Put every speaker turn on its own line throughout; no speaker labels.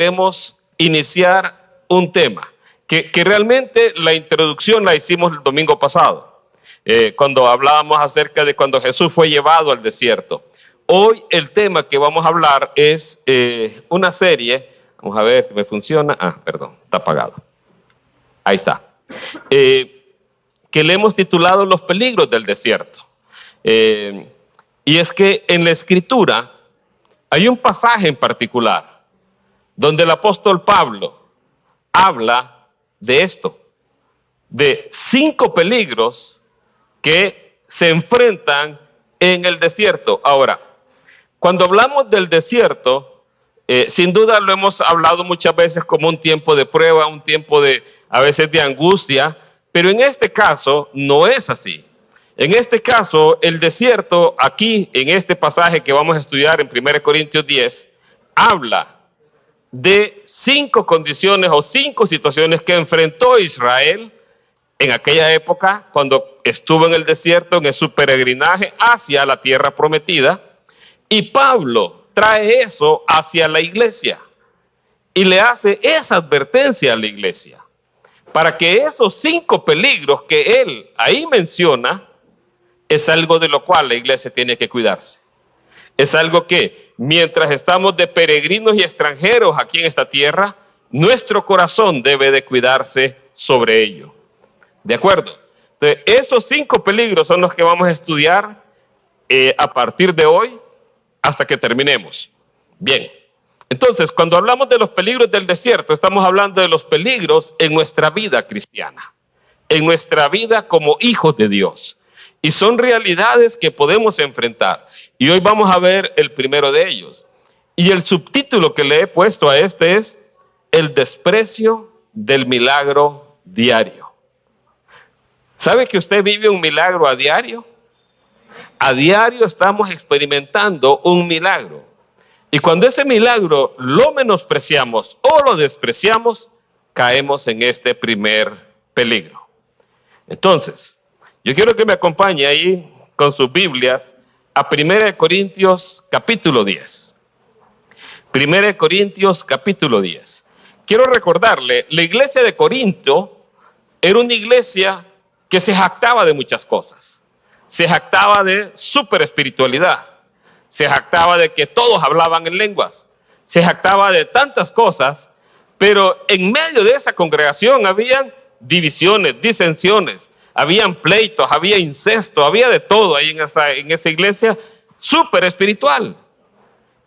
queremos iniciar un tema que realmente la introducción la hicimos el domingo pasado, cuando hablábamos acerca de cuando Jesús fue llevado al desierto. Hoy el tema que vamos a hablar es una serie, vamos a ver si me funciona, perdón, está apagado, ahí está, que le hemos titulado Los peligros del desierto. Y es que en la Escritura hay un pasaje en particular donde el apóstol Pablo habla de esto, de 5 peligros que se enfrentan en el desierto. Ahora, cuando hablamos del desierto, sin duda lo hemos hablado muchas veces como un tiempo de prueba, un tiempo a veces de angustia, pero en este caso no es así. En este caso, el desierto, aquí en este pasaje que vamos a estudiar en 1 Corintios 10, habla de 5 condiciones o 5 situaciones que enfrentó Israel en aquella época cuando estuvo en el desierto, en su peregrinaje hacia la tierra prometida. Y Pablo trae eso hacia la iglesia y le hace esa advertencia a la iglesia para que esos 5 peligros que él ahí menciona es algo de lo cual la iglesia tiene que cuidarse. Es algo que mientras estamos de peregrinos y extranjeros aquí en esta tierra, nuestro corazón debe de cuidarse sobre ello. ¿De acuerdo? Entonces, esos 5 peligros son los que vamos a estudiar a partir de hoy hasta que terminemos. Bien, entonces cuando hablamos de los peligros del desierto, estamos hablando de los peligros en nuestra vida cristiana, en nuestra vida como hijos de Dios. Y son realidades que podemos enfrentar. Y hoy vamos a ver el primero de ellos. Y el subtítulo que le he puesto a este es El desprecio del milagro diario. ¿Sabe que usted vive un milagro a diario? A diario estamos experimentando un milagro. Y cuando ese milagro lo menospreciamos o lo despreciamos, caemos en este primer peligro. Entonces, yo quiero que me acompañe ahí con sus Biblias a 1 Corintios capítulo 10. 1 Corintios capítulo 10. Quiero recordarle, la iglesia de Corinto era una iglesia que se jactaba de muchas cosas. Se jactaba de super espiritualidad. Se jactaba de que todos hablaban en lenguas. Se jactaba de tantas cosas, pero en medio de esa congregación habían divisiones, disensiones. Habían pleitos, había incesto, había de todo ahí en esa iglesia súper espiritual.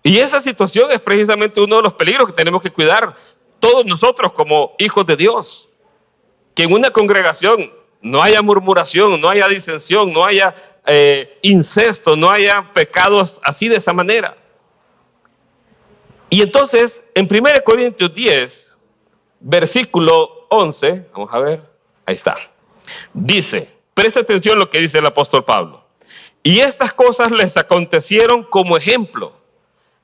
Y esa situación es precisamente uno de los peligros que tenemos que cuidar todos nosotros como hijos de Dios. Que en una congregación no haya murmuración, no haya disensión, no haya incesto, no haya pecados así de esa manera. Y entonces, en 1 Corintios 10, versículo 11, vamos a ver, ahí está. Dice, presta atención a lo que dice el apóstol Pablo. Y estas cosas les acontecieron como ejemplo.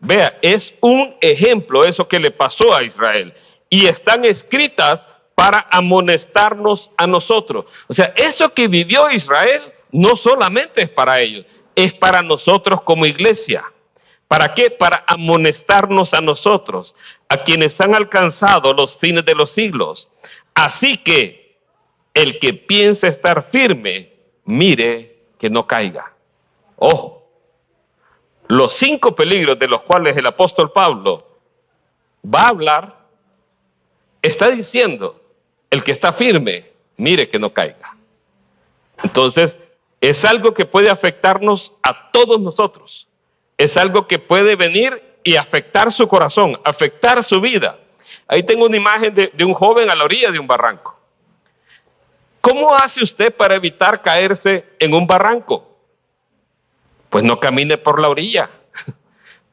Vea, es un ejemplo eso que le pasó a Israel. Y están escritas para amonestarnos a nosotros. O sea, eso que vivió Israel no solamente es para ellos, es para nosotros como iglesia. ¿Para qué? Para amonestarnos a nosotros, a quienes han alcanzado los fines de los siglos. Así que el que piensa estar firme, mire que no caiga. Ojo, los 5 peligros de los cuales el apóstol Pablo va a hablar, está diciendo, el que está firme, mire que no caiga. Entonces, es algo que puede afectarnos a todos nosotros. Es algo que puede venir y afectar su corazón, afectar su vida. Ahí tengo una imagen de un joven a la orilla de un barranco. ¿Cómo hace usted para evitar caerse en un barranco? Pues no camine por la orilla.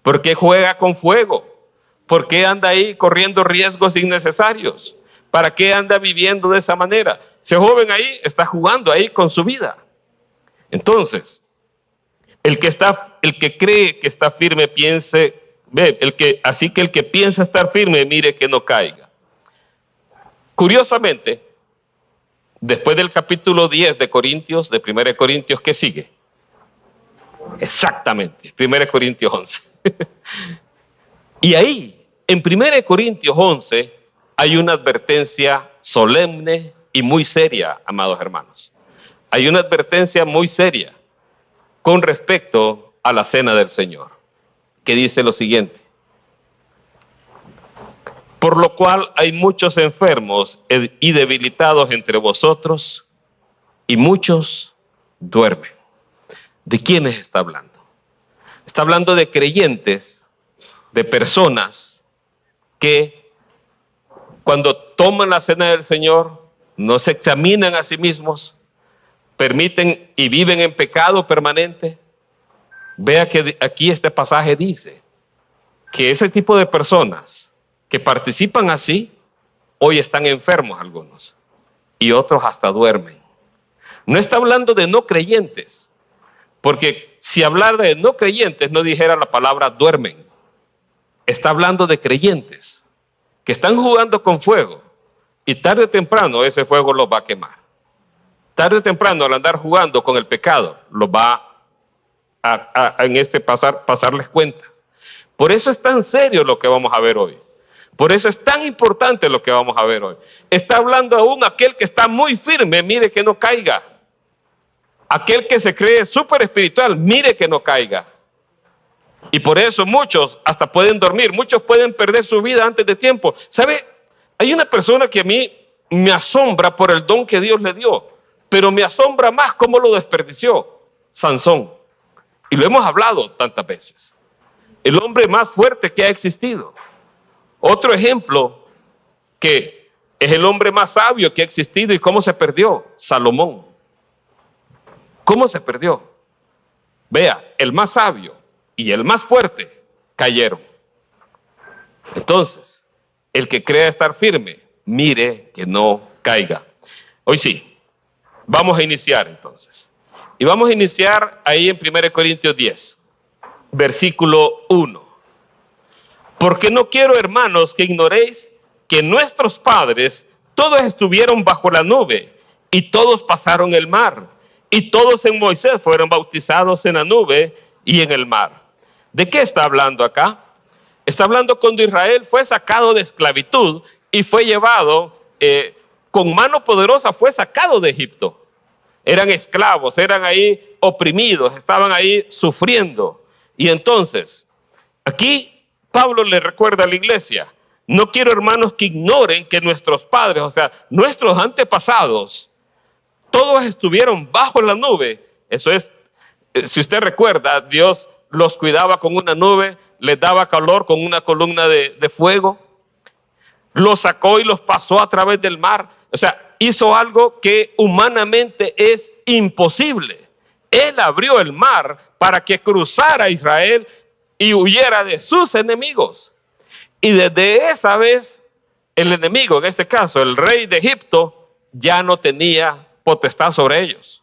¿Por qué juega con fuego? ¿Por qué anda ahí corriendo riesgos innecesarios? ¿Para qué anda viviendo de esa manera? Ese joven ahí está jugando ahí con su vida. Entonces, el que cree que está firme piense, así que el que piensa estar firme mire que no caiga. Curiosamente, después del capítulo 10 de Corintios, de 1 Corintios, ¿qué sigue? Exactamente, 1 Corintios 11. Y ahí en 1 Corintios 11 hay una advertencia solemne y muy seria, amados hermanos. Hay una advertencia muy seria con respecto a la cena del Señor, que dice lo siguiente: por lo cual hay muchos enfermos y debilitados entre vosotros, y muchos duermen. ¿De quiénes está hablando? Está hablando de creyentes, de personas que cuando toman la cena del Señor no se examinan a sí mismos, permiten y viven en pecado permanente. Vea que aquí este pasaje dice que ese tipo de personas que participan así, hoy están enfermos algunos y otros hasta duermen. No está hablando de no creyentes, porque si hablara de no creyentes no dijera la palabra duermen. Está hablando de creyentes que están jugando con fuego y tarde o temprano ese fuego los va a quemar. Tarde o temprano, al andar jugando con el pecado, los va pasarles cuenta. Por eso es tan serio lo que vamos a ver hoy. Por eso es tan importante lo que vamos a ver hoy. Está hablando aún aquel que está muy firme, mire que no caiga. Aquel que se cree súper espiritual, mire que no caiga. Y por eso muchos hasta pueden dormir, muchos pueden perder su vida antes de tiempo. ¿Sabe? Hay una persona que a mí me asombra por el don que Dios le dio, pero me asombra más cómo lo desperdició: Sansón. Y lo hemos hablado tantas veces. El hombre más fuerte que ha existido. Otro ejemplo que es el hombre más sabio que ha existido y cómo se perdió: Salomón. ¿Cómo se perdió? Vea, el más sabio y el más fuerte cayeron. Entonces, el que crea estar firme, mire que no caiga. Hoy sí, vamos a iniciar entonces. Y vamos a iniciar ahí en 1 Corintios 10, versículo 1. Porque no quiero, hermanos, que ignoréis que nuestros padres todos estuvieron bajo la nube y todos pasaron el mar. Y todos en Moisés fueron bautizados en la nube y en el mar. ¿De qué está hablando acá? Está hablando cuando Israel fue sacado de esclavitud y fue llevado, con mano poderosa fue sacado de Egipto. Eran esclavos, eran ahí oprimidos, estaban ahí sufriendo. Y entonces, aquí Pablo le recuerda a la iglesia: no quiero, hermanos, que ignoren que nuestros padres, o sea, nuestros antepasados, todos estuvieron bajo la nube. Eso es, si usted recuerda, Dios los cuidaba con una nube, les daba calor con una columna de fuego, los sacó y los pasó a través del mar. O sea, hizo algo que humanamente es imposible. Él abrió el mar para que cruzara Israel y huyera de sus enemigos. Y desde esa vez, el enemigo, en este caso el rey de Egipto, ya no tenía potestad sobre ellos.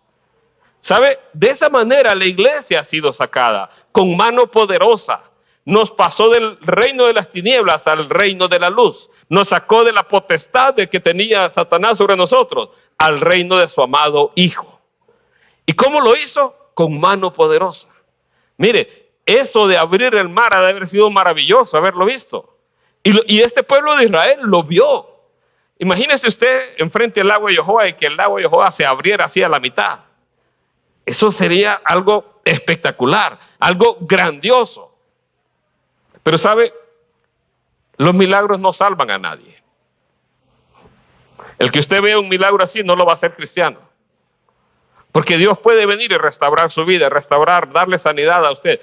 ¿Sabe? De esa manera la iglesia ha sido sacada con mano poderosa. Nos pasó del reino de las tinieblas al reino de la luz. Nos sacó de la potestad de que tenía Satanás sobre nosotros al reino de su amado Hijo. ¿Y cómo lo hizo? Con mano poderosa. Mire, eso de abrir el mar ha de haber sido maravilloso haberlo visto. Y este pueblo de Israel lo vio. Imagínese usted enfrente del lago de Jehová y que el lago de Jehová se abriera así a la mitad. Eso sería algo espectacular, algo grandioso. Pero ¿sabe? Los milagros no salvan a nadie. El que usted vea un milagro así no lo va a hacer cristiano. Porque Dios puede venir y restaurar su vida, restaurar, darle sanidad a usted,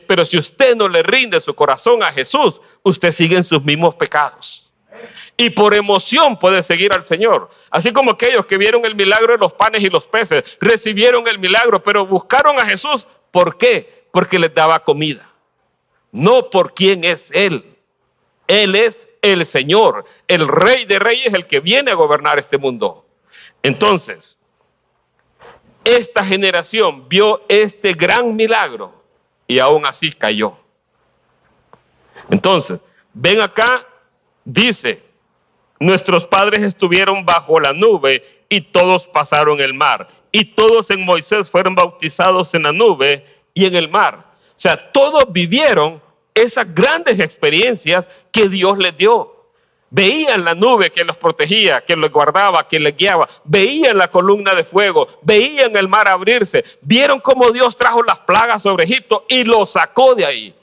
pero si usted no le rinde su corazón a Jesús, usted sigue en sus mismos pecados. Y por emoción puede seguir al Señor. Así como aquellos que vieron el milagro de los panes y los peces, recibieron el milagro, pero buscaron a Jesús. ¿Por qué? Porque les daba comida. No por quién es Él. Él es el Señor, el Rey de Reyes, el que viene a gobernar este mundo. Entonces, esta generación vio este gran milagro y aún así cayó. Entonces, ven acá, dice: nuestros padres estuvieron bajo la nube y todos pasaron el mar. Y todos en Moisés fueron bautizados en la nube y en el mar. O sea, todos vivieron esas grandes experiencias que Dios les dio. Veían la nube que los protegía, que los guardaba, que les guiaba. Veían la columna de fuego, veían el mar abrirse. Vieron cómo Dios trajo las plagas sobre Egipto y los sacó de ahí.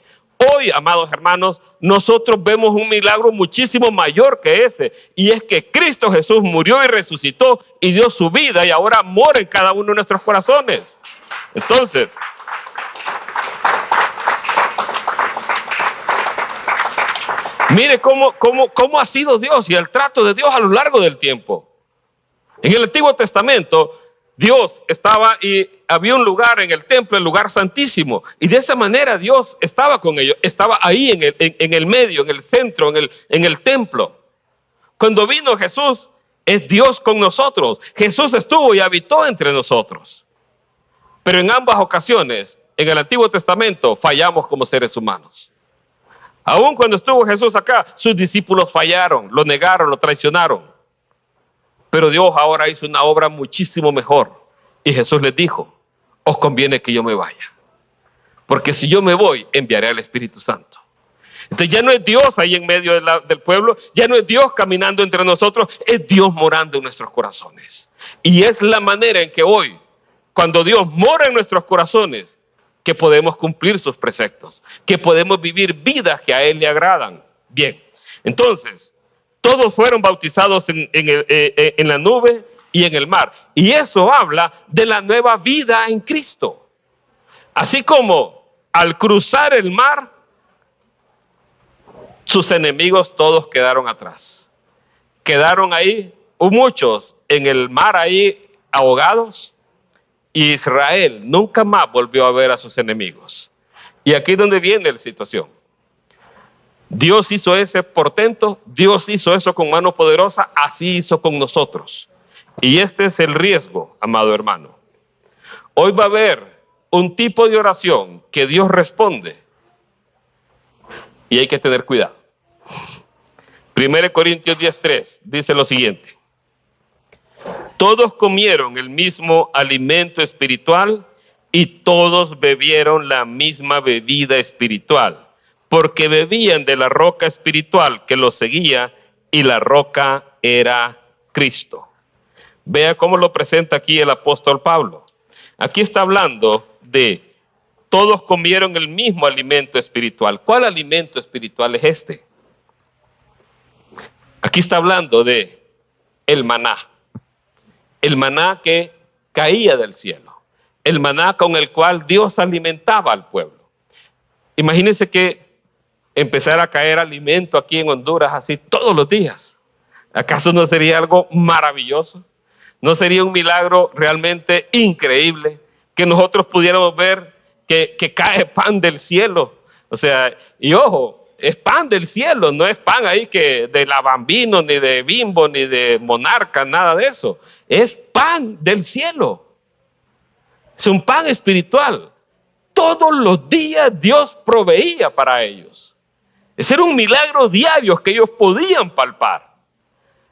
Hoy, amados hermanos, nosotros vemos un milagro muchísimo mayor que ese. Y es que Cristo Jesús murió y resucitó y dio su vida y ahora mora en cada uno de nuestros corazones. Entonces, mire cómo ha sido Dios y el trato de Dios a lo largo del tiempo. En el Antiguo Testamento, Dios estaba y había un lugar en el templo, el lugar santísimo. Y de esa manera Dios estaba con ellos, estaba ahí en el medio, en el centro, en el templo. Cuando vino Jesús, es Dios con nosotros. Jesús estuvo y habitó entre nosotros. Pero en ambas ocasiones, en el Antiguo Testamento, fallamos como seres humanos. Aún cuando estuvo Jesús acá, sus discípulos fallaron, lo negaron, lo traicionaron. Pero Dios ahora hizo una obra muchísimo mejor. Y Jesús les dijo, os conviene que yo me vaya. Porque si yo me voy, enviaré al Espíritu Santo. Entonces ya no es Dios ahí en medio del pueblo, ya no es Dios caminando entre nosotros, es Dios morando en nuestros corazones. Y es la manera en que hoy, cuando Dios mora en nuestros corazones, que podemos cumplir sus preceptos, que podemos vivir vidas que a Él le agradan. Bien, entonces, todos fueron bautizados en la nube y en el mar. Y eso habla de la nueva vida en Cristo. Así como al cruzar el mar, sus enemigos todos quedaron atrás. Quedaron ahí, muchos en el mar ahí ahogados. Y Israel nunca más volvió a ver a sus enemigos. Y aquí es donde viene la situación. Dios hizo ese portento, Dios hizo eso con mano poderosa, así hizo con nosotros. Y este es el riesgo, amado hermano. Hoy va a haber un tipo de oración que Dios responde y hay que tener cuidado. 1 Corintios 10:3 dice lo siguiente. Todos comieron el mismo alimento espiritual y todos bebieron la misma bebida espiritual, porque bebían de la roca espiritual que los seguía y la roca era Cristo. Vea cómo lo presenta aquí el apóstol Pablo. Aquí está hablando de todos comieron el mismo alimento espiritual. ¿Cuál alimento espiritual es este? Aquí está hablando de el maná. El maná que caía del cielo. El maná con el cual Dios alimentaba al pueblo. Imagínense que empezara a caer alimento aquí en Honduras así todos los días. ¿Acaso no sería algo maravilloso? ¿No sería un milagro realmente increíble que nosotros pudiéramos ver que cae pan del cielo? O sea, y ojo, es pan del cielo, no es pan ahí que de la Bambino, ni de Bimbo, ni de Monarca, nada de eso. Es pan del cielo. Es un pan espiritual. Todos los días Dios proveía para ellos. Ese era un milagro diario que ellos podían palpar.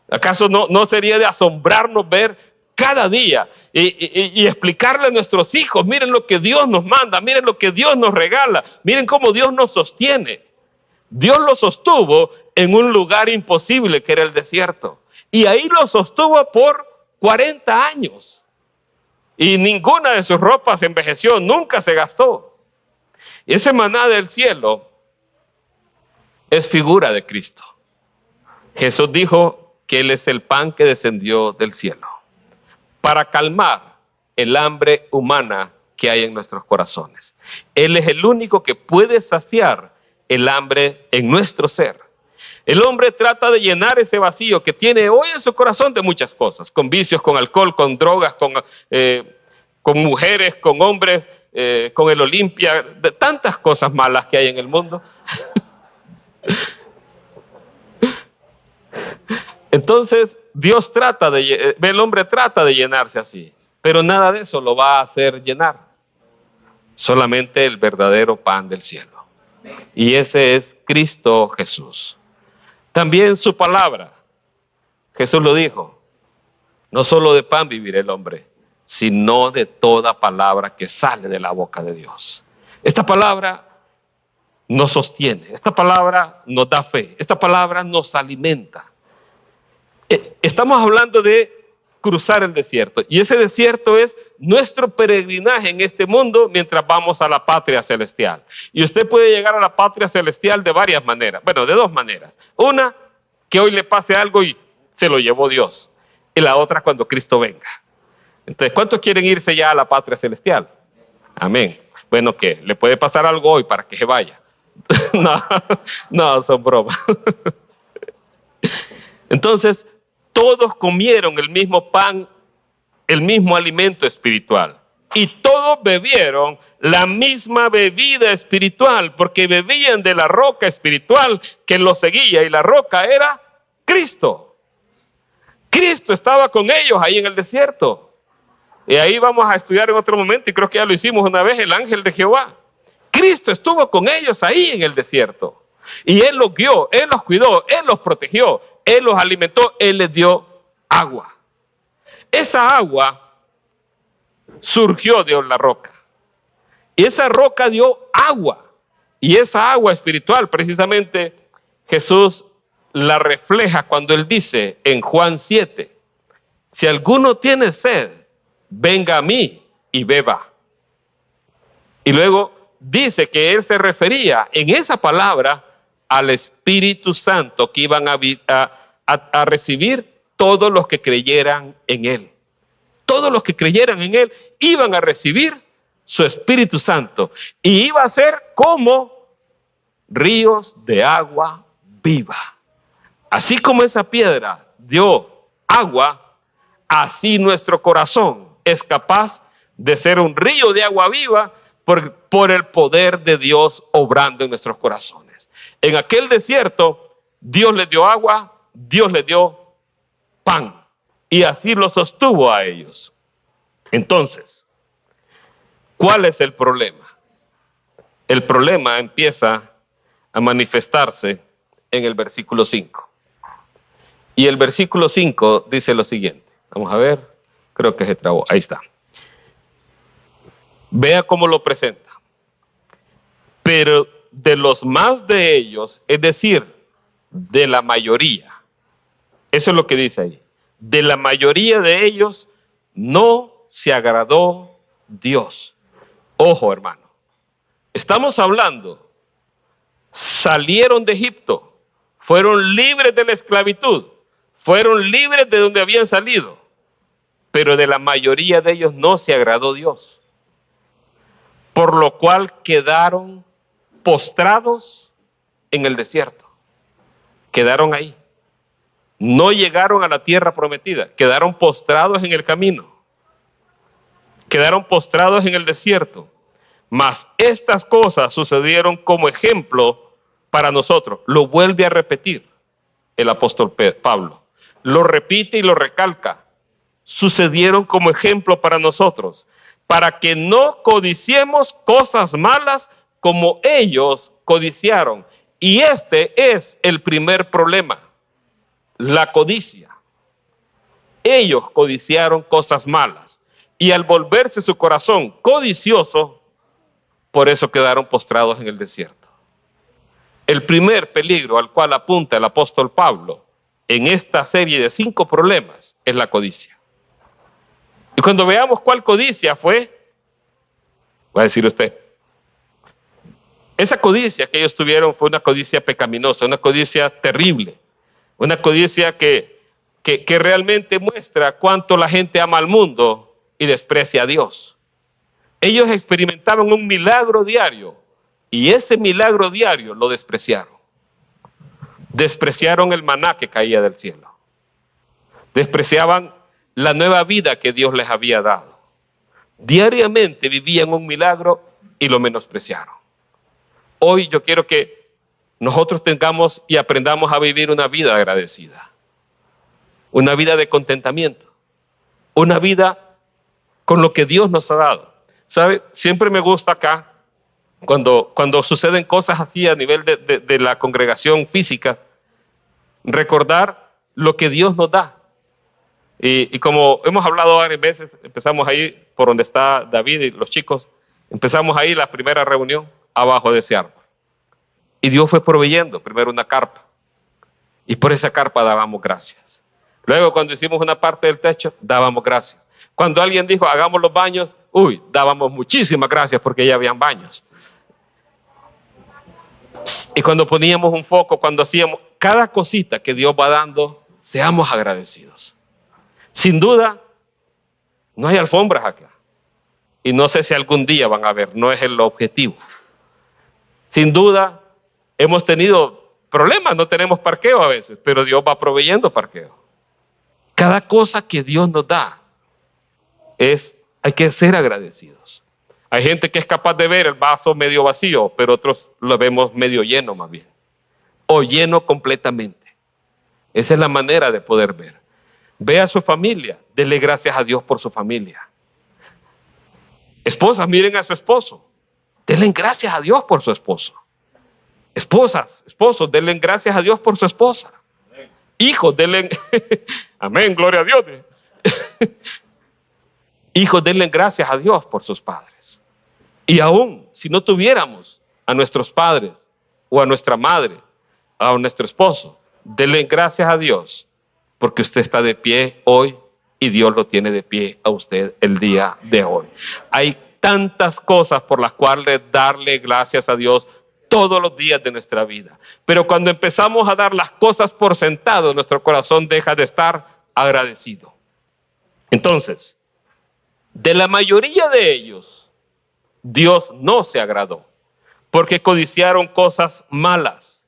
¿Acaso no sería de asombrarnos ver cada día y explicarle a nuestros hijos, miren lo que Dios nos manda, miren lo que Dios nos regala, miren cómo Dios nos sostiene? Dios lo sostuvo en un lugar imposible que era el desierto. Y ahí lo sostuvo por 40 años. Y ninguna de sus ropas envejeció, nunca se gastó. Y ese maná del cielo es figura de Cristo. Jesús dijo que Él es el pan que descendió del cielo para calmar el hambre humana que hay en nuestros corazones. Él es el único que puede saciar el hambre en nuestro ser. El hombre trata de llenar ese vacío que tiene hoy en su corazón de muchas cosas, con vicios, con alcohol, con drogas, con mujeres, con hombres, con el Olimpia, de tantas cosas malas que hay en el mundo. Entonces, el hombre trata de llenarse así, pero nada de eso lo va a hacer llenar. Solamente el verdadero pan del cielo. Y ese es Cristo Jesús. También su palabra. Jesús lo dijo. No solo de pan vivirá el hombre, sino de toda palabra que sale de la boca de Dios. Esta palabra nos sostiene, esta palabra nos da fe, esta palabra nos alimenta. Estamos hablando de cruzar el desierto, y ese desierto es nuestro peregrinaje en este mundo mientras vamos a la patria celestial. Y usted puede llegar a la patria celestial de varias maneras, bueno, de dos maneras. Una, que hoy le pase algo y se lo llevó Dios, y la otra cuando Cristo venga. Entonces, ¿cuántos quieren irse ya a la patria celestial? Amén. Bueno, ¿qué? ¿Le puede pasar algo hoy para que se vaya? No, son bromas. Entonces, todos comieron el mismo pan, el mismo alimento espiritual. Y todos bebieron la misma bebida espiritual, porque bebían de la roca espiritual que los seguía, y la roca era Cristo. Cristo estaba con ellos ahí en el desierto. Y ahí vamos a estudiar en otro momento, y creo que ya lo hicimos una vez, el ángel de Jehová. Cristo estuvo con ellos ahí en el desierto. Y Él los guió, Él los cuidó, Él los protegió, Él los alimentó, Él les dio agua. Esa agua surgió de la roca. Y esa roca dio agua. Y esa agua espiritual, precisamente, Jesús la refleja cuando Él dice en Juan 7, si alguno tiene sed, venga a mí y beba. Y luego dice que Él se refería en esa palabra al Espíritu Santo que iban a recibir todos los que creyeran en Él. Todos los que creyeran en Él iban a recibir su Espíritu Santo, y iba a ser como ríos de agua viva. Así como esa piedra dio agua, así nuestro corazón es capaz de ser un río de agua viva por el poder de Dios obrando en nuestros corazones. En aquel desierto, Dios les dio agua, Dios les dio pan, y así lo sostuvo a ellos. Entonces, ¿cuál es el problema? El problema empieza a manifestarse en el versículo 5. Y el versículo 5 dice lo siguiente. Vamos a ver, creo que se trabó, ahí está. Vea cómo lo presenta. Pero de los más de ellos, es decir, de la mayoría, eso es lo que dice ahí, de la mayoría de ellos no se agradó Dios. Ojo, hermano, estamos hablando, salieron de Egipto, fueron libres de la esclavitud, fueron libres de donde habían salido, pero de la mayoría de ellos no se agradó Dios, por lo cual quedaron postrados en el desierto, quedaron ahí, no llegaron a la tierra prometida, quedaron postrados en el camino, quedaron postrados en el desierto. Mas estas cosas sucedieron como ejemplo para nosotros. Lo vuelve a repetir el apóstol Pablo, lo repite y lo recalca. Sucedieron como ejemplo para nosotros, para que no codiciemos cosas malas como ellos codiciaron. Y este es el primer problema, la codicia. Ellos codiciaron cosas malas, y al volverse su corazón codicioso, por eso quedaron postrados en el desierto. El primer peligro al cual apunta el apóstol Pablo en esta serie de 5 problemas es la codicia. Y cuando veamos cuál codicia fue, va a decir usted, esa codicia que ellos tuvieron fue una codicia pecaminosa, una codicia terrible, una codicia que realmente muestra cuánto la gente ama al mundo y desprecia a Dios. Ellos experimentaban un milagro diario, y ese milagro diario lo despreciaron. Despreciaron el maná que caía del cielo. Despreciaban la nueva vida que Dios les había dado. Diariamente vivían un milagro y lo menospreciaron. Hoy yo quiero que nosotros tengamos y aprendamos a vivir una vida agradecida. Una vida de contentamiento. Una vida con lo que Dios nos ha dado. ¿Sabe? Siempre me gusta acá, cuando suceden cosas así a nivel de la congregación física, recordar lo que Dios nos da. Y como hemos hablado varias veces, empezamos ahí por donde está David y los chicos, empezamos ahí la primera reunión abajo de ese árbol. Y Dios fue proveyendo primero una carpa. Y por esa carpa dábamos gracias. Luego cuando hicimos una parte del techo, dábamos gracias. Cuando alguien dijo, hagamos los baños, dábamos muchísimas gracias porque ya habían baños. Y cuando poníamos un foco, cuando hacíamos cada cosita que Dios va dando, seamos agradecidos. Sin duda, no hay alfombras acá. Y no sé si algún día van a ver, no es el objetivo. Sin duda, hemos tenido problemas, no tenemos parqueo a veces, pero Dios va proveyendo parqueo. Cada cosa que Dios nos da, hay que ser agradecidos. Hay gente que es capaz de ver el vaso medio vacío, pero otros lo vemos medio lleno más bien. O lleno completamente. Esa es la manera de poder ver. Ve a su familia, dele gracias a Dios por su familia. Esposas, miren a su esposo. Denle gracias a Dios por su esposo. Esposas, esposos, denle gracias a Dios por su esposa. Hijos, denle... Amén, gloria a Dios. Hijos, denle gracias a Dios por sus padres. Y aún, si no tuviéramos a nuestros padres, o a nuestra madre, o a nuestro esposo, denle gracias a Dios, porque usted está de pie hoy, y Dios lo tiene de pie a usted el día de hoy. Hay tantas cosas por las cuales darle gracias a Dios todos los días de nuestra vida. Pero cuando empezamos a dar las cosas por sentado, nuestro corazón deja de estar agradecido. Entonces, de la mayoría de ellos, Dios no se agradó, porque codiciaron cosas malas.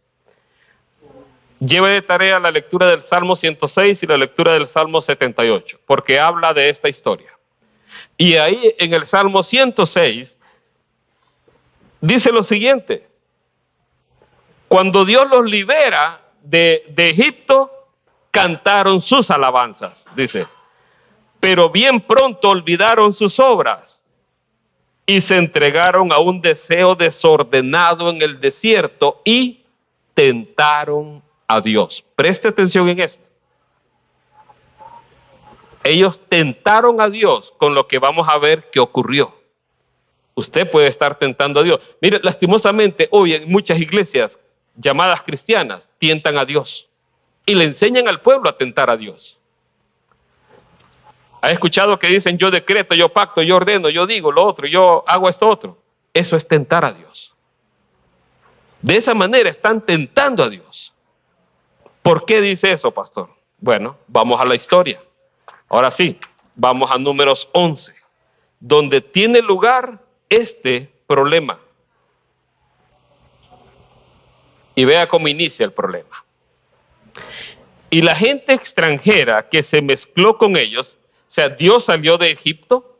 Lleve de tarea la lectura del Salmo 106 y la lectura del Salmo 78, porque habla de esta historia. Y ahí en el Salmo 106 dice lo siguiente: cuando Dios los libera de Egipto, cantaron sus alabanzas, dice, pero bien pronto olvidaron sus obras y se entregaron a un deseo desordenado en el desierto y tentaron a Dios. Preste atención en esto. Ellos tentaron a Dios con lo que vamos a ver que ocurrió. Usted puede estar tentando a Dios. Mire, lastimosamente hoy en muchas iglesias llamadas cristianas tientan a Dios y le enseñan al pueblo a tentar a Dios. ¿Ha escuchado que dicen yo decreto, yo pacto, yo ordeno, yo digo lo otro, yo hago esto otro? Eso es tentar a Dios. De esa manera están tentando a Dios. ¿Por qué dice eso, pastor? Bueno, vamos a la historia. Ahora sí, vamos a Números 11, donde tiene lugar este problema. Y vea cómo inicia el problema. Y la gente extranjera que se mezcló con ellos, o sea, Dios salió de Egipto,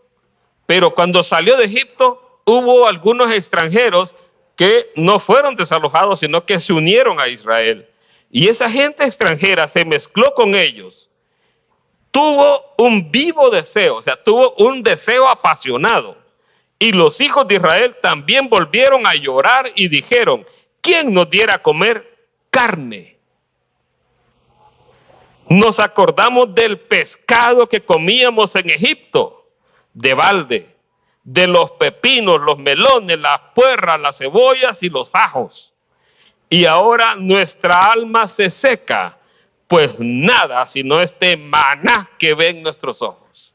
pero cuando salió de Egipto hubo algunos extranjeros que no fueron desalojados, sino que se unieron a Israel. Y esa gente extranjera se mezcló con ellos. Tuvo un vivo deseo, o sea, tuvo un deseo apasionado. Y los hijos de Israel también volvieron a llorar y dijeron, ¿quién nos diera a comer carne? Nos acordamos del pescado que comíamos en Egipto, de balde, de los pepinos, los melones, las puerras, las cebollas y los ajos. Y ahora nuestra alma se seca, pues nada sino este maná que ven nuestros ojos.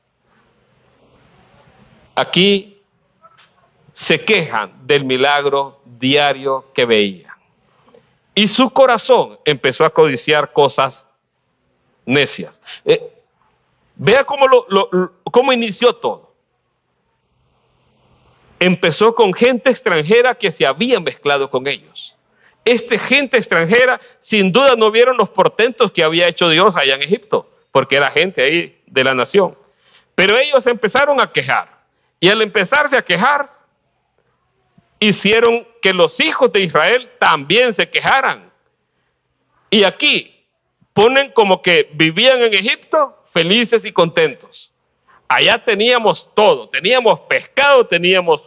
Aquí se quejan del milagro diario que veían. Y su corazón empezó a codiciar cosas necias. Vea cómo inició todo. Empezó con gente extranjera que se había mezclado con ellos. Esta gente extranjera sin duda no vieron los portentos que había hecho Dios allá en Egipto, porque era gente ahí de la nación. Pero ellos empezaron a quejar. Y al empezarse a quejar, hicieron que los hijos de Israel también se quejaran. Y aquí ponen como que vivían en Egipto felices y contentos. Allá teníamos todo, teníamos pescado, teníamos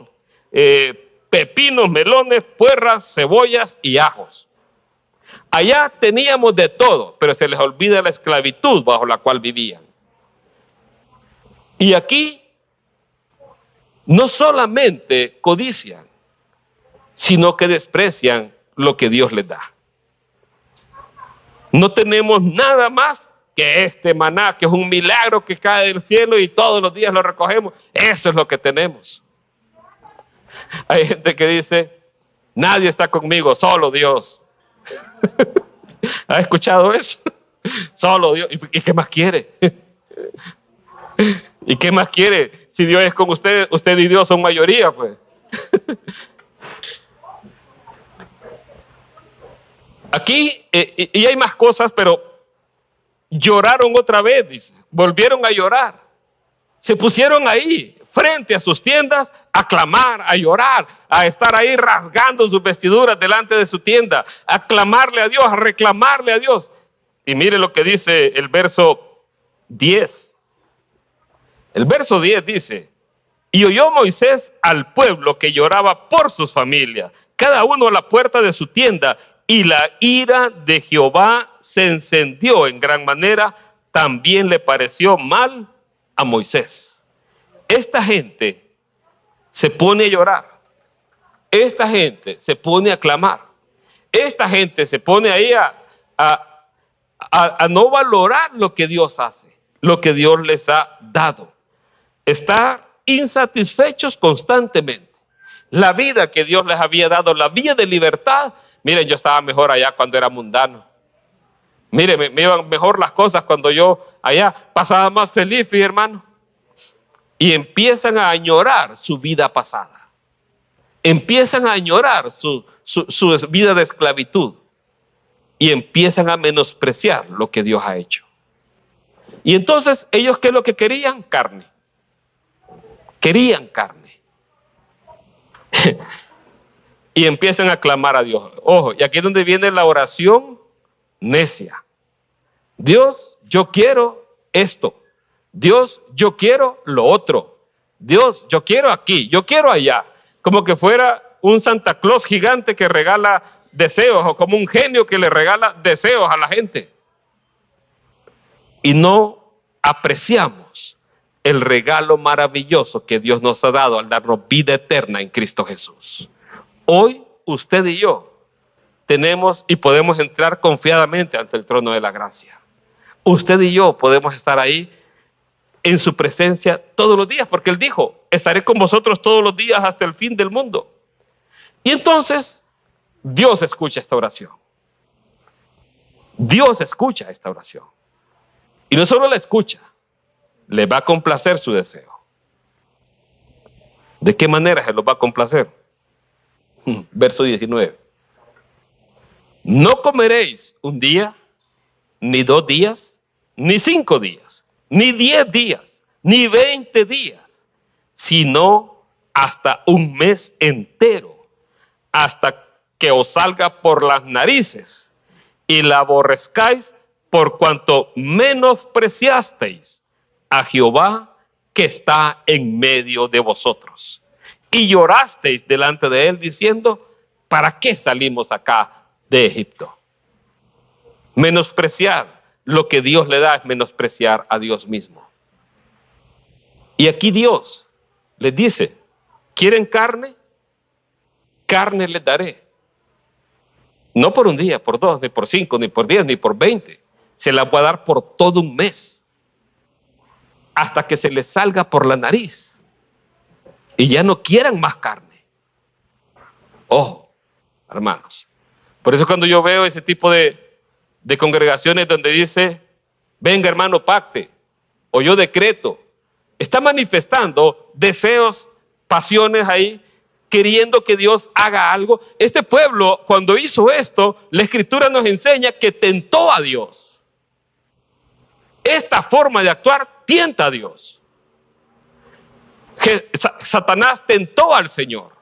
pepinos, melones, puerras, cebollas y ajos. Allá teníamos de todo, pero se les olvida la esclavitud bajo la cual vivían. Y aquí no solamente codician, sino que desprecian lo que Dios les da. No tenemos nada más que este maná, que es un milagro que cae del cielo y todos los días lo recogemos. Eso es lo que tenemos. Hay gente que dice, nadie está conmigo, solo Dios. ¿Ha escuchado eso? Solo Dios. ¿Y qué más quiere? ¿Y qué más quiere? Si Dios es con usted, usted y Dios son mayoría, pues. Aquí, y hay más cosas, pero lloraron otra vez, dice. Volvieron a llorar. Se pusieron ahí, frente a sus tiendas, a clamar, a llorar, a estar ahí rasgando sus vestiduras delante de su tienda, a clamarle a Dios, a reclamarle a Dios. Y mire lo que dice el verso 10. El verso 10 dice, y oyó Moisés al pueblo que lloraba por sus familias, cada uno a la puerta de su tienda, y la ira de Jehová se encendió en gran manera, también le pareció mal a Moisés. Esta gente se pone a llorar, esta gente se pone a clamar, esta gente se pone ahí a no valorar lo que Dios hace, lo que Dios les ha dado. Estar insatisfechos constantemente. La vida que Dios les había dado, la vida de libertad. Miren, yo estaba mejor allá cuando era mundano. Miren, me iban mejor las cosas cuando yo allá pasaba más feliz, mi hermano. Y empiezan a añorar su vida pasada. Empiezan a añorar su vida de esclavitud. Y empiezan a menospreciar lo que Dios ha hecho. Y entonces, ¿ellos qué es lo que querían? Carne. Querían carne. Y empiezan a clamar a Dios. Ojo, y aquí es donde viene la oración necia. Dios, yo quiero esto. Dios, yo quiero lo otro. Dios, yo quiero aquí, yo quiero allá. Como que fuera un Santa Claus gigante que regala deseos, o como un genio que le regala deseos a la gente. Y no apreciamos el regalo maravilloso que Dios nos ha dado al darnos vida eterna en Cristo Jesús. Hoy usted y yo tenemos y podemos entrar confiadamente ante el trono de la gracia. Usted y yo podemos estar ahí en su presencia todos los días, porque Él dijo, estaré con vosotros todos los días hasta el fin del mundo. Y entonces, Dios escucha esta oración. Dios escucha esta oración. Y no solo la escucha, le va a complacer su deseo. ¿De qué manera se lo va a complacer? Verso 19. No comeréis un día, ni 2 días, ni 5 días, ni 10 días, ni 20 días, sino hasta un mes entero, hasta que os salga por las narices y la aborrezcáis por cuanto menospreciasteis a Jehová que está en medio de vosotros. Y llorasteis delante de él diciendo, ¿para qué salimos acá de Egipto? Menospreciar lo que Dios le da es menospreciar a Dios mismo. Y aquí Dios les dice, ¿quieren carne? Carne les daré. No por un día, por 2, ni por 5, ni por 10, ni por 20. Se la voy a dar por todo un mes. Hasta que se les salga por la nariz. Y ya no quieran más carne. Ojo, hermanos. Por eso cuando yo veo ese tipo de congregaciones donde dice, venga hermano, pacte, o yo decreto, está manifestando deseos, pasiones ahí, queriendo que Dios haga algo. Este pueblo, cuando hizo esto, la Escritura nos enseña que tentó a Dios. Esta forma de actuar tienta a Dios. Satanás tentó al Señor.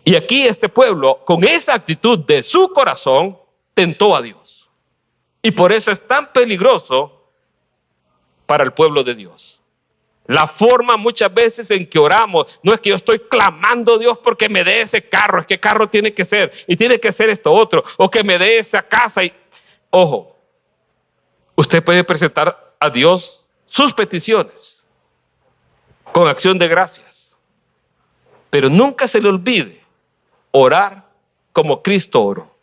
Y aquí este pueblo, con esa actitud de su corazón, tentó a Dios. Y por eso es tan peligroso para el pueblo de Dios. La forma muchas veces en que oramos, no es que yo estoy clamando a Dios porque me dé ese carro, es que carro tiene que ser, y tiene que ser esto otro, o que me dé esa casa. Ojo, usted puede presentar a Dios sus peticiones con acción de gracias, pero nunca se le olvide orar como Cristo oró.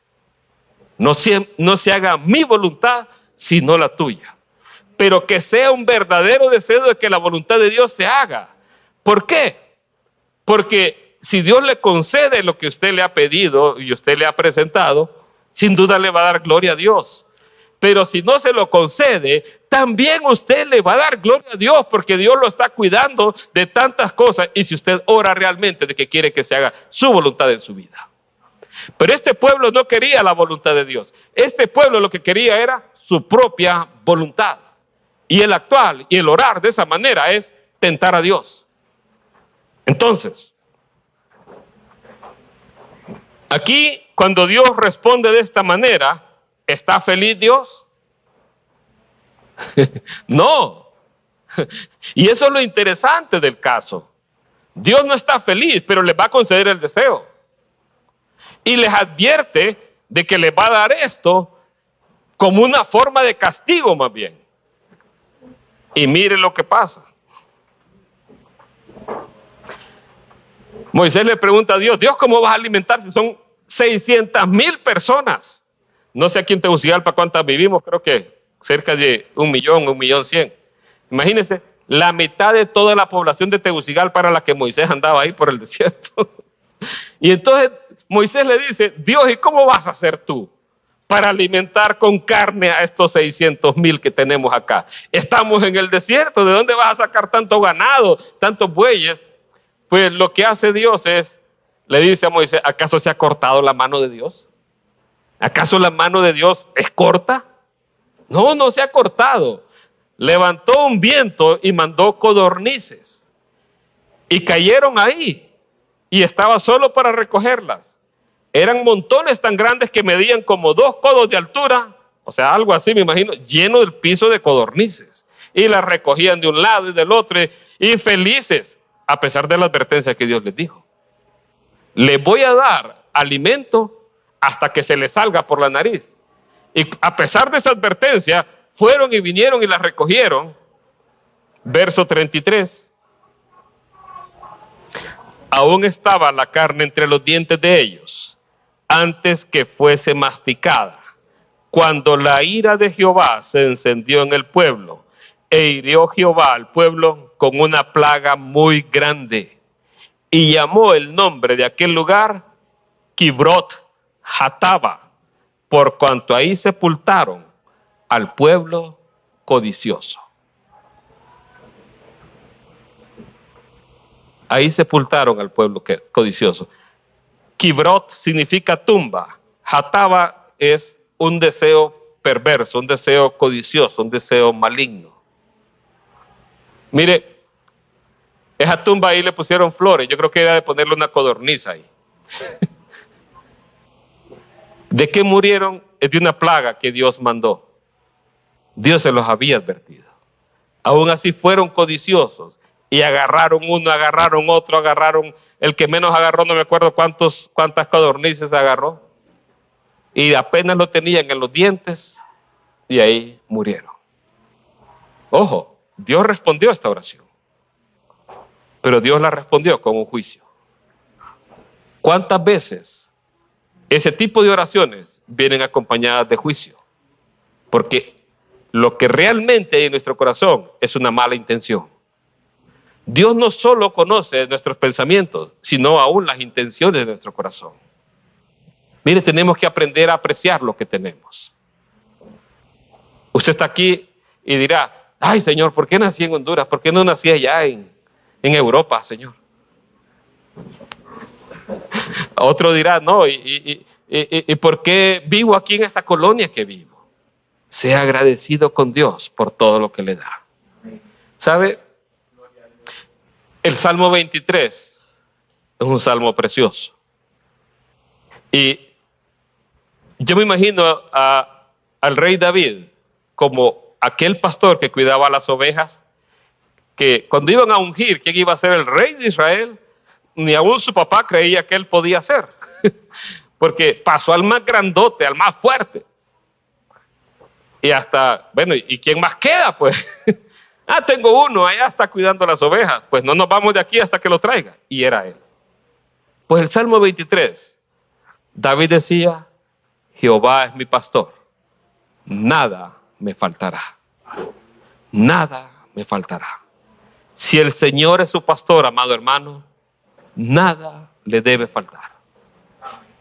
No se haga mi voluntad, sino la tuya. Pero que sea un verdadero deseo de que la voluntad de Dios se haga. ¿Por qué? Porque si Dios le concede lo que usted le ha pedido y usted le ha presentado, sin duda le va a dar gloria a Dios. Pero si no se lo concede, también usted le va a dar gloria a Dios, porque Dios lo está cuidando de tantas cosas. Y si usted ora realmente de que quiere que se haga su voluntad en su vida. Pero este pueblo no quería la voluntad de Dios. Este pueblo lo que quería era su propia voluntad. Y el actuar y el orar de esa manera es tentar a Dios. Entonces, aquí cuando Dios responde de esta manera, ¿está feliz Dios? No. Y eso es lo interesante del caso. Dios no está feliz, pero les va a conceder el deseo. Y les advierte de que les va a dar esto como una forma de castigo más bien. Y mire lo que pasa. Moisés le pregunta a Dios, Dios, ¿cómo vas a alimentar si son 600,000 personas? No sé aquí en Tegucigalpa cuántas vivimos, creo que cerca de 1,100,000. Imagínense, la mitad de toda la población de Tegucigalpa era la que Moisés andaba ahí por el desierto. Y entonces Moisés le dice, Dios, ¿y cómo vas a hacer tú para alimentar con carne a estos 600,000 que tenemos acá? Estamos en el desierto, ¿de dónde vas a sacar tanto ganado, tantos bueyes? Pues lo que hace Dios es, le dice a Moisés, ¿acaso se ha cortado la mano de Dios? ¿Acaso la mano de Dios es corta? No, no se ha cortado. Levantó un viento y mandó codornices. Y cayeron ahí. Y estaba solo para recogerlas. Eran montones tan grandes que medían como 2 codos de altura, o sea, algo así me imagino, lleno del piso de codornices. Y las recogían de un lado y del otro, y felices, a pesar de la advertencia que Dios les dijo. Les voy a dar alimento hasta que se les salga por la nariz. Y a pesar de esa advertencia, fueron y vinieron y las recogieron. Verso 33. Aún estaba la carne entre los dientes de ellos, antes que fuese masticada, cuando la ira de Jehová se encendió en el pueblo, e hirió Jehová al pueblo con una plaga muy grande, y llamó el nombre de aquel lugar Kibrot Hatava, por cuanto ahí sepultaron al pueblo codicioso. Ahí sepultaron al pueblo codicioso. Kibrot significa tumba. Hatava es un deseo perverso, un deseo codicioso, un deseo maligno. Mire, esa tumba ahí le pusieron flores. Yo creo que era de ponerle una codorniz ahí. ¿De qué murieron? Es de una plaga que Dios mandó. Dios se los había advertido. Aún así fueron codiciosos. Y agarraron uno, agarraron otro, agarraron, el que menos agarró, no me acuerdo cuántas codornices agarró. Y apenas lo tenían en los dientes y ahí murieron. Ojo, Dios respondió a esta oración. Pero Dios la respondió con un juicio. ¿Cuántas veces ese tipo de oraciones vienen acompañadas de juicio? Porque lo que realmente hay en nuestro corazón es una mala intención. Dios no solo conoce nuestros pensamientos, sino aún las intenciones de nuestro corazón. Mire, tenemos que aprender a apreciar lo que tenemos. Usted está aquí y dirá, ay Señor, ¿por qué nací en Honduras? ¿Por qué no nací allá en Europa, Señor? Otro dirá, no, ¿y por qué vivo aquí en esta colonia que vivo? Sea agradecido con Dios por todo lo que le da. ¿Sabe? El Salmo 23 es un salmo precioso. Y yo me imagino al rey David como aquel pastor que cuidaba las ovejas, que cuando iban a ungir quién iba a ser el rey de Israel, ni aún su papá creía que él podía ser. Porque pasó al más grandote, al más fuerte. Y hasta, bueno, ¿y quién más queda? Pues tengo uno, allá está cuidando las ovejas. Pues no nos vamos de aquí hasta que lo traiga. Y era él. Pues el Salmo 23 David decía, Jehová es mi pastor, nada me faltará. Nada me faltará. Si el Señor es su pastor, amado hermano, nada le debe faltar.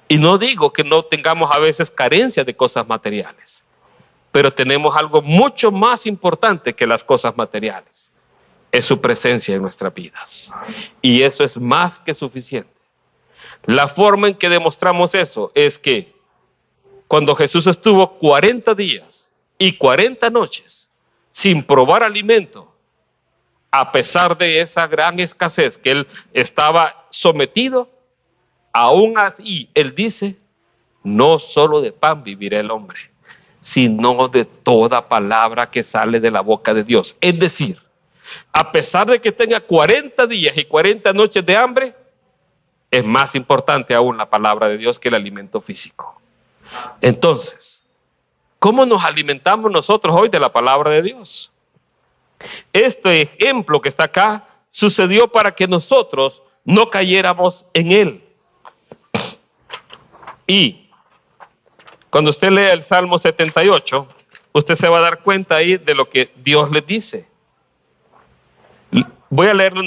Y no digo que no tengamos a veces carencia de cosas materiales, pero tenemos algo mucho más importante que las cosas materiales. Es su presencia en nuestras vidas. Y eso es más que suficiente. La forma en que demostramos eso es que cuando Jesús estuvo 40 días y 40 noches sin probar alimento, a pesar de esa gran escasez que él estaba sometido, aún así él dice, no solo de pan vivirá el hombre, sino de toda palabra que sale de la boca de Dios. Es decir, a pesar de que tenga 40 días y 40 noches de hambre, es más importante aún la palabra de Dios que el alimento físico. Entonces, ¿cómo nos alimentamos nosotros hoy de la palabra de Dios? Este ejemplo que está acá sucedió para que nosotros no cayéramos en él. Y cuando usted lea el Salmo 78, usted se va a dar cuenta ahí de lo que Dios le dice. Voy a leerle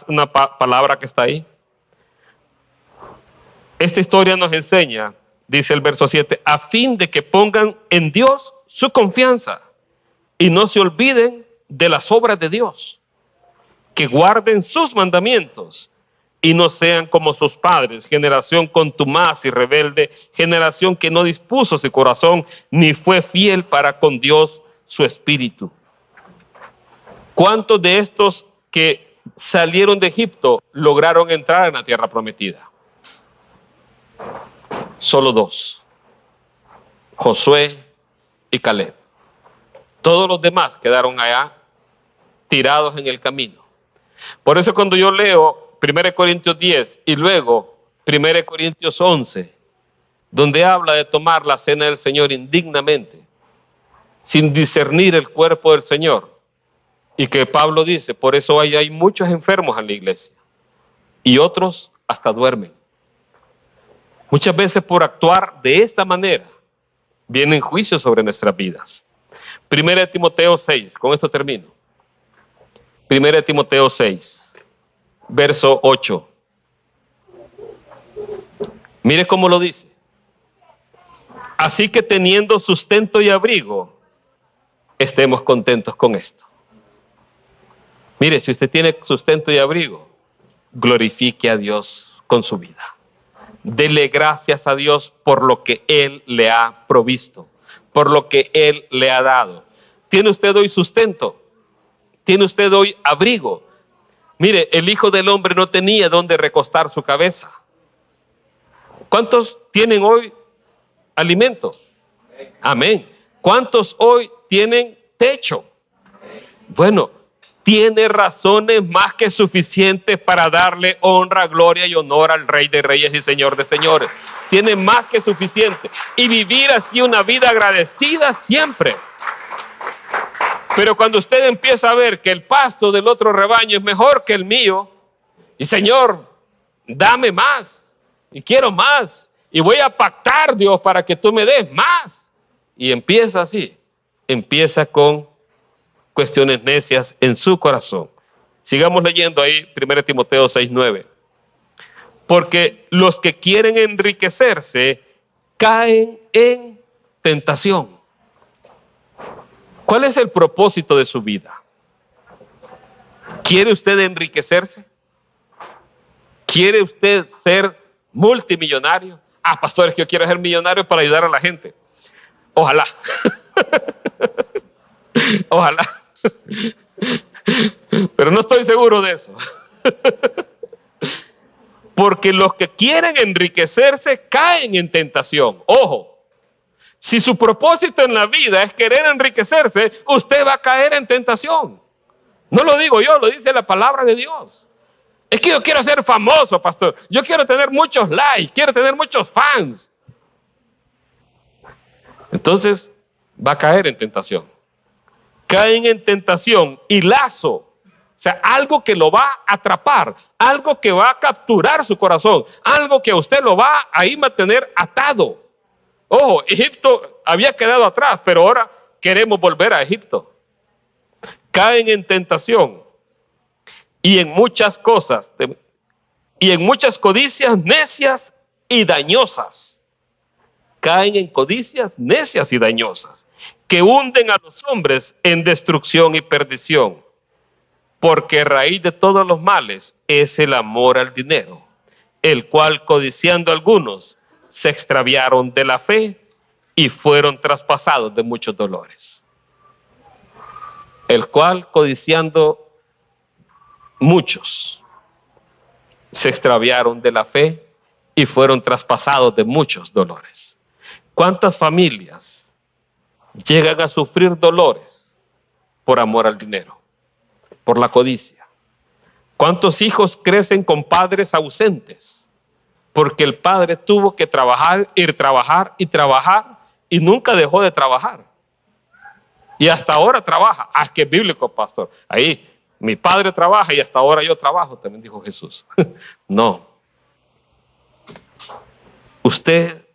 una palabra que está ahí. Esta historia nos enseña, dice el verso 7, a fin de que pongan en Dios su confianza y no se olviden de las obras de Dios, que guarden sus mandamientos y no sean como sus padres, generación contumaz y rebelde, generación que no dispuso su corazón ni fue fiel para con Dios su espíritu. ¿Cuántos de estos que salieron de Egipto lograron entrar en la tierra prometida? Solo 2, Josué y Caleb. Todos los demás quedaron allá tirados en el camino. Por eso cuando yo leo 1 Corintios 10 y luego 1 Corintios 11, donde habla de tomar la cena del Señor indignamente, sin discernir el cuerpo del Señor, y que Pablo dice, por eso hay muchos enfermos en la iglesia, y otros hasta duermen. Muchas veces por actuar de esta manera, vienen juicios sobre nuestras vidas. 1 Timoteo 6, con esto termino. 1 Timoteo 6, verso 8. Mire cómo lo dice. Así que teniendo sustento y abrigo, estemos contentos con esto. Mire, si usted tiene sustento y abrigo, glorifique a Dios con su vida. Dele gracias a Dios por lo que Él le ha provisto, por lo que Él le ha dado. ¿Tiene usted hoy sustento? ¿Tiene usted hoy abrigo? Mire, el Hijo del Hombre no tenía dónde recostar su cabeza. ¿Cuántos tienen hoy alimento? Amén. ¿Cuántos hoy tienen techo? Bueno, tiene razones más que suficientes para darle honra, gloria y honor al Rey de Reyes y Señor de Señores. Tiene más que suficiente. Y vivir así una vida agradecida siempre. Pero cuando usted empieza a ver que el pasto del otro rebaño es mejor que el mío, y Señor, dame más, y quiero más, y voy a pactar, Dios, para que tú me des más. Y empieza así, empieza con cuestiones necias en su corazón. Sigamos leyendo ahí 1 Timoteo 6:9. Porque los que quieren enriquecerse caen en tentación. ¿Cuál es el propósito de su vida? ¿Quiere usted enriquecerse? ¿Quiere usted ser multimillonario? Ah, pastor, es que yo quiero ser millonario para ayudar a la gente. Ojalá. Ojalá. Pero no estoy seguro de eso. Porque los que quieren enriquecerse caen en tentación. Ojo. Si su propósito en la vida es querer enriquecerse, usted va a caer en tentación. No lo digo yo, lo dice la palabra de Dios. Es que yo quiero ser famoso, pastor. Yo quiero tener muchos likes, quiero tener muchos fans. Entonces, va a caer en tentación. Caen en tentación y lazo sea, algo que lo va a atrapar, algo que va a capturar su corazón, algo que a usted lo va a ir mantener atado. Ojo, Egipto había quedado atrás, pero ahora queremos volver a Egipto. Caen en tentación y en muchas cosas, y en muchas codicias necias y dañosas. Caen en codicias necias y dañosas, que hunden a los hombres en destrucción y perdición. Porque raíz de todos los males es el amor al dinero, el cual codiciando algunos se extraviaron de la fe y fueron traspasados de muchos dolores. El cual codiciando muchos se extraviaron de la fe y fueron traspasados de muchos dolores. ¿Cuántas familias llegan a sufrir dolores por amor al dinero, por la codicia? ¿Cuántos hijos crecen con padres ausentes? Porque el padre tuvo que trabajar y nunca dejó de trabajar. Y hasta ahora trabaja. Ah, que es bíblico, pastor. Ahí, mi padre trabaja y hasta ahora yo trabajo, también dijo Jesús. No. Usted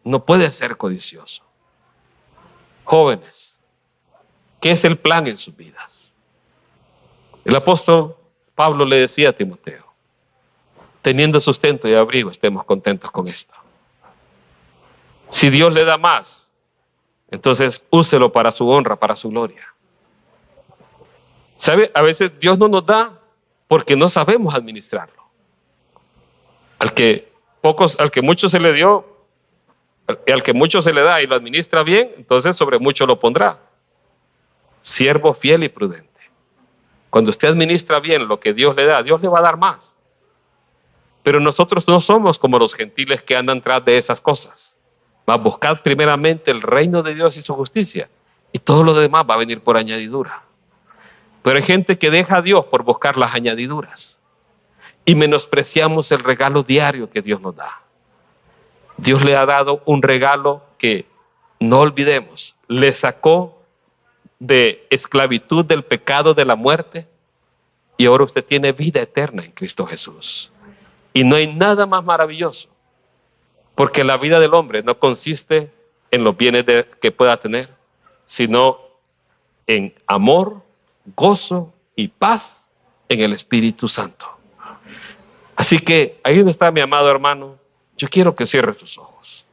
no puede ser codicioso. Jóvenes, ¿qué es el plan en sus vidas? El apóstol Pablo le decía a Timoteo, teniendo sustento y abrigo, estemos contentos con esto. Si Dios le da más, entonces úselo para su honra, para su gloria. ¿Sabe? A veces Dios no nos da porque no sabemos administrarlo. Al que mucho se le dio, al que mucho se le da y lo administra bien, entonces sobre mucho lo pondrá. Siervo fiel y prudente. Cuando usted administra bien lo que Dios le da, Dios le va a dar más. Pero nosotros no somos como los gentiles que andan tras de esas cosas. Mas buscad primeramente el reino de Dios y su justicia, y todo lo demás va a venir por añadidura. Pero hay gente que deja a Dios por buscar las añadiduras y menospreciamos el regalo diario que Dios nos da. Dios le ha dado un regalo que, no olvidemos, le sacó de esclavitud del pecado, de la muerte, y ahora usted tiene vida eterna en Cristo Jesús. Y no hay nada más maravilloso, porque la vida del hombre no consiste en los bienes que pueda tener, sino en amor, gozo y paz en el Espíritu Santo. Así que ahí donde está mi amado hermano, yo quiero que cierre sus ojos.